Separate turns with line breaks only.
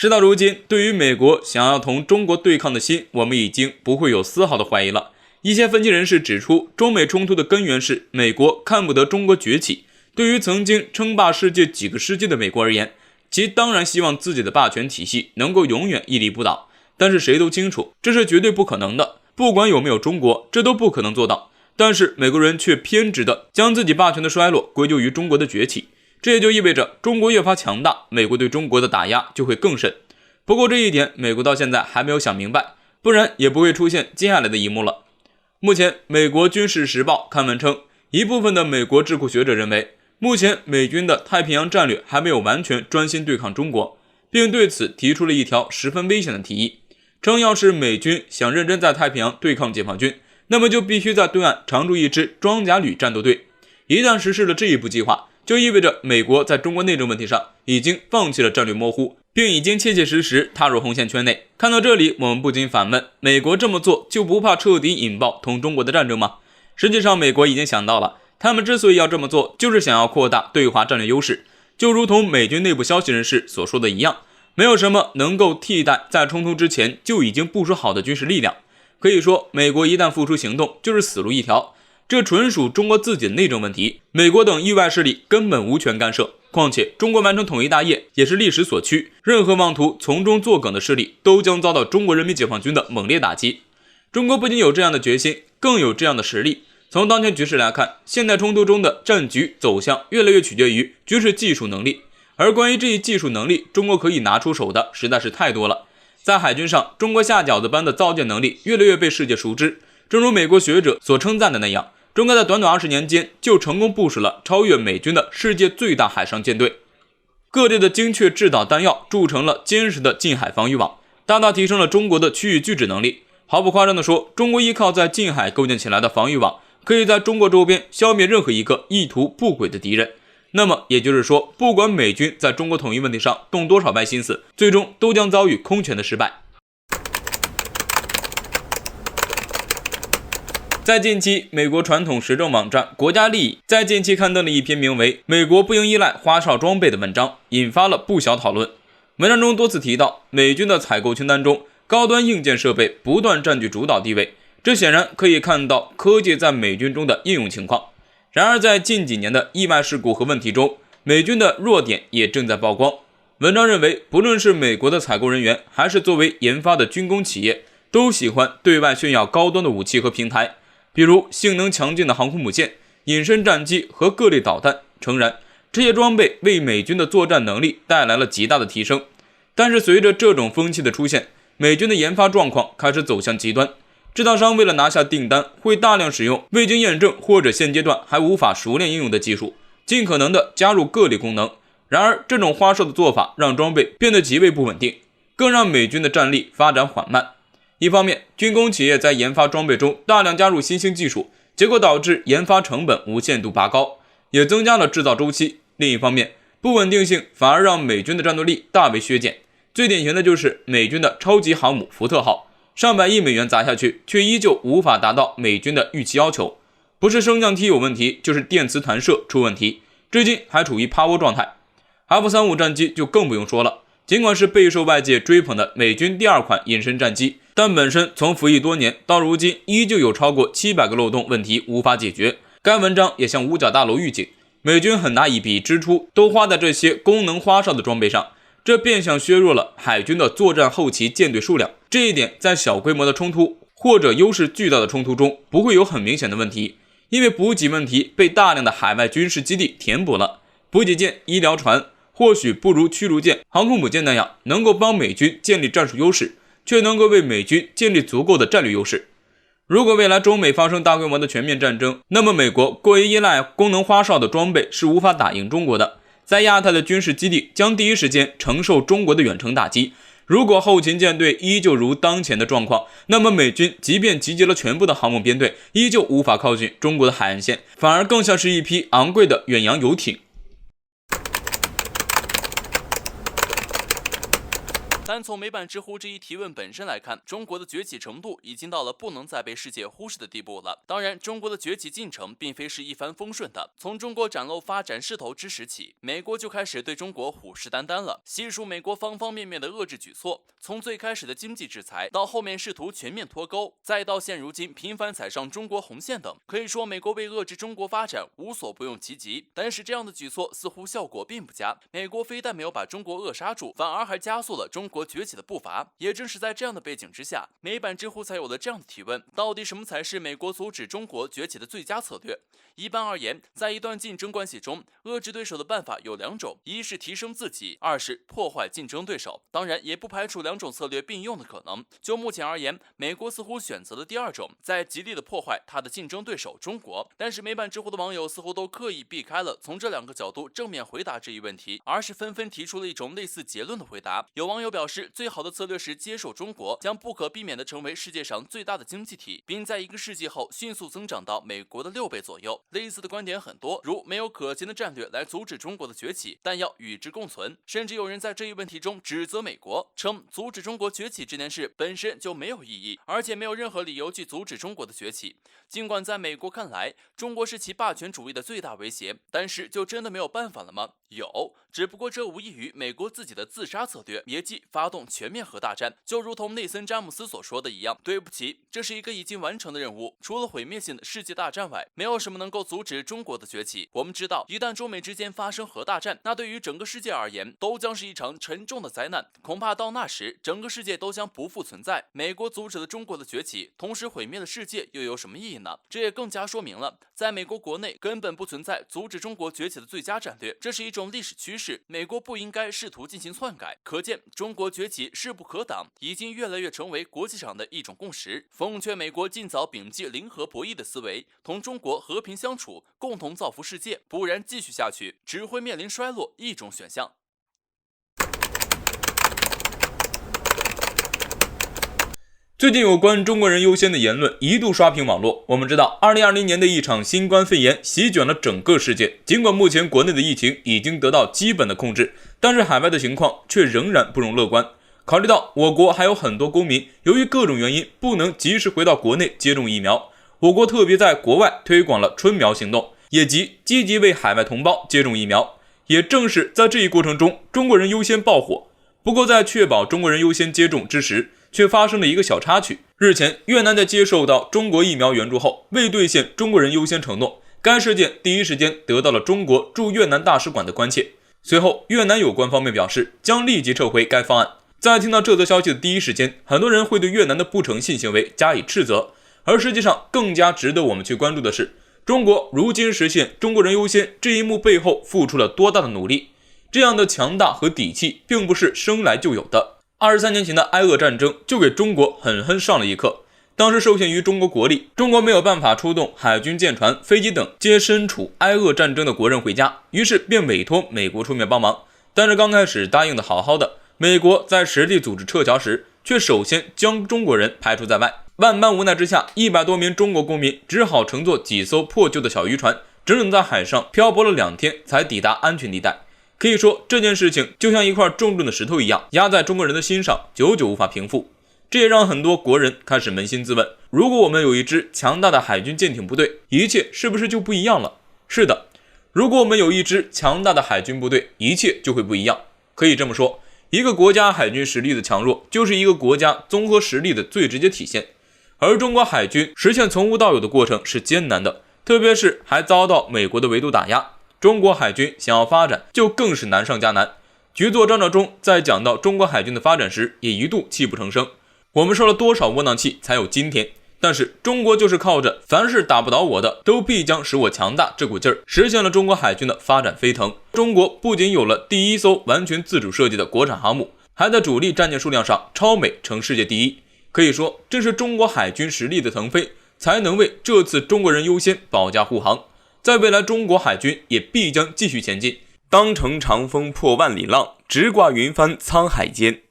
事到如今，对于美国想要同中国对抗的心，我们已经不会有丝毫的怀疑了。一些分析人士指出，中美冲突的根源是美国看不得中国崛起。对于曾经称霸世界几个世纪的美国而言，其当然希望自己的霸权体系能够永远屹立不倒，但是谁都清楚这是绝对不可能的，不管有没有中国，这都不可能做到。但是美国人却偏执地将自己霸权的衰落归咎于中国的崛起，这也就意味着中国越发强大，美国对中国的打压就会更甚。不过这一点美国到现在还没有想明白，不然也不会出现接下来的一幕了。目前美国军事时报刊文称，一部分的美国智库学者认为，目前美军的太平洋战略还没有完全专心对抗中国，并对此提出了一条十分危险的提议，称要是美军想认真在太平洋对抗解放军，那么就必须在对岸常驻一支装甲旅战斗队。一旦实施了这一步计划，就意味着美国在中国内政问题上已经放弃了战略模糊，并已经切切实实踏入红线圈内。看到这里，我们不禁反问，美国这么做就不怕彻底引爆同中国的战争吗？实际上美国已经想到了，他们之所以要这么做，就是想要扩大对华战略优势。就如同美军内部消息人士所说的一样，没有什么能够替代在冲突之前就已经部署好的军事力量。可以说，美国一旦付出行动，就是死路一条。这纯属中国自己的内政问题，美国等域外势力根本无权干涉。况且中国完成统一大业也是历史所趋，任何妄图从中作梗的势力都将遭到中国人民解放军的猛烈打击。中国不仅有这样的决心，更有这样的实力。从当前局势来看，现代冲突中的战局走向越来越取决于军事技术能力，而关于这一技术能力，中国可以拿出手的实在是太多了。在海军上，中国下饺子般的造舰能力越来越被世界熟知。正如美国学者所称赞的那样，中国在短短20年间就成功部署了超越美军的世界最大海上舰队。各地的精确制导弹药铸成了坚实的近海防御网，大大提升了中国的区域拒止能力。毫不夸张地说，中国依靠在近海构建起来的防御网，可以在中国周边消灭任何一个意图不轨的敌人。那么也就是说，不管美军在中国统一问题上动多少歪心思，最终都将遭遇空前的失败。在近期，美国传统时政网站国家利益在近期刊登了一篇名为《美国不应依赖花哨装备》的文章，引发了不小讨论。文章中多次提到，美军的采购清单中高端硬件设备不断占据主导地位，这显然可以看到科技在美军中的应用情况。然而在近几年的意外事故和问题中，美军的弱点也正在曝光。文章认为，不论是美国的采购人员，还是作为研发的军工企业，都喜欢对外炫耀高端的武器和平台，比如性能强劲的航空母舰、隐身战机和各类导弹。诚然，这些装备为美军的作战能力带来了极大的提升，但是随着这种风气的出现，美军的研发状况开始走向极端。制造商为了拿下订单，会大量使用未经验证或者现阶段还无法熟练应用的技术，尽可能的加入各类功能。然而这种花哨的做法让装备变得极为不稳定，更让美军的战力发展缓慢。一方面，军工企业在研发装备中大量加入新兴技术，结果导致研发成本无限度拔高，也增加了制造周期。另一方面，不稳定性反而让美军的战斗力大为削减。最典型的就是美军的超级航母福特号，上百亿美元砸下去，却依旧无法达到美军的预期要求。不是升降梯有问题，就是电磁弹射出问题，至今还处于趴窝状态。F-35战机就更不用说了，尽管是备受外界追捧的美军第二款隐身战机，但本身从服役多年到如今依旧有超过700个漏洞问题无法解决。该文章也向五角大楼预警，美军很大一笔支出都花在这些功能花哨的装备上，这变相削弱了海军的作战后期舰队数量。这一点在小规模的冲突或者优势巨大的冲突中不会有很明显的问题，因为补给问题被大量的海外军事基地填补了。补给舰、医疗船或许不如驱逐舰、航空母舰那样能够帮美军建立战术优势，却能够为美军建立足够的战略优势。如果未来中美发生大规模的全面战争，那么美国过于依赖功能花哨的装备是无法打赢中国的。在亚太的军事基地将第一时间承受中国的远程打击。如果后勤舰队依旧如当前的状况，那么美军即便集结了全部的航母编队，依旧无法靠近中国的海岸线，反而更像是一批昂贵的远洋游艇。
但从美版知乎这一提问本身来看，中国的崛起程度已经到了不能再被世界忽视的地步了。当然，中国的崛起进程并非是一帆风顺的。从中国展露发展势头之时起，美国就开始对中国虎视眈眈了。细数美国方方面面的遏制举措，从最开始的经济制裁，到后面试图全面脱钩，再到现如今频繁踩上中国红线等，可以说美国为遏制中国发展无所不用其极。但是这样的举措似乎效果并不佳，美国非但没有把中国扼杀住，反而还加速了中国崛起的步伐。也正是在这样的背景之下，美版知乎才有了这样的提问：到底什么才是美国阻止中国崛起的最佳策略？一般而言，在一段竞争关系中，遏制对手的办法有两种，一是提升自己，二是破坏竞争对手。当然，也不排除两种策略并用的可能。就目前而言，美国似乎选择了第二种，在极力的破坏他的竞争对手中国。但是美版知乎的网友似乎都刻意避开了从这两个角度正面回答这一问题，而是纷纷提出了一种类似结论的回答。有网友表示，最好的策略是接受中国将不可避免地成为世界上最大的经济体，并在1个世纪后迅速增长到美国的6倍左右。类似的观点很多，如没有可行的战略来阻止中国的崛起，但要与之共存。甚至有人在这一问题中指责美国，称阻止中国崛起这件事本身就没有意义，而且没有任何理由去阻止中国的崛起。尽管在美国看来，中国是其霸权主义的最大威胁，但是就真的没有办法了吗？有，只不过这无异于美国自己的自杀策略，也即发动全面核大战。就如同内森·詹姆斯所说的一样，对不起，这是一个已经完成的任务，除了毁灭性的世界大战外，没有什么能够阻止中国的崛起。我们知道，一旦中美之间发生核大战，那对于整个世界而言，都将是一场沉重的灾难。恐怕到那时，整个世界都将不复存在。美国阻止了中国的崛起，同时毁灭了世界，又有什么意义呢？这也更加说明了，在美国国内根本不存在阻止中国崛起的最佳战略，这是一种历史趋势，美国不应该试图进行篡改。可见，中国崛起势不可挡，已经越来越成为国际上的一种共识。奉劝美国尽早摒弃零和博弈的思维，同中国和平相处，共同造福世界，不然继续下去，只会面临衰落一种选项。
最近有关中国人优先的言论一度刷屏网络。我们知道2020年的一场新冠肺炎席卷了整个世界，尽管目前国内的疫情已经得到基本的控制，但是海外的情况却仍然不容乐观。考虑到我国还有很多公民由于各种原因不能及时回到国内接种疫苗，我国特别在国外推广了春苗行动，也即积极为海外同胞接种疫苗。也正是在这一过程中，中国人优先爆火。不过在确保中国人优先接种之时，却发生了一个小插曲。日前，越南在接受到中国疫苗援助后，未兑现中国人优先承诺，该事件第一时间得到了中国驻越南大使馆的关切。随后，越南有关方面表示将立即撤回该方案。在听到这则消息的第一时间，很多人会对越南的不诚信行为加以斥责，而实际上更加值得我们去关注的是，中国如今实现中国人优先这一幕背后付出了多大的努力。这样的强大和底气并不是生来就有的。23年前的埃俄战争就给中国狠狠上了一课。当时受限于中国国力，中国没有办法出动海军舰船、飞机等接身处埃俄战争的国人回家，于是便委托美国出面帮忙。但是刚开始答应的好好的，美国在实地组织撤侨时，却首先将中国人排除在外。万般无奈之下，100多名中国公民只好乘坐几艘破旧的小渔船，整整在海上漂泊了2天才抵达安全地带。可以说，这件事情就像一块重重的石头一样，压在中国人的心上，久久无法平复。这也让很多国人开始扪心自问，如果我们有一支强大的海军舰艇部队，一切是不是就不一样了？是的，如果我们有一支强大的海军部队，一切就会不一样。可以这么说，一个国家海军实力的强弱，就是一个国家综合实力的最直接体现。而中国海军实现从无到有的过程是艰难的，特别是还遭到美国的围堵打压，中国海军想要发展就更是难上加难。局座张召忠在讲到中国海军的发展时，也一度泣不成声。我们受了多少窝囊气才有今天？但是中国就是靠着凡是打不倒我的，都必将使我强大这股劲儿，实现了中国海军的发展飞腾。中国不仅有了第一艘完全自主设计的国产航母，还在主力战舰数量上超美成世界第一。可以说，正是中国海军实力的腾飞，才能为这次中国人优先保驾护航。在未来，中国海军也必将继续前进，当乘长风破万里浪，直挂云帆沧海间。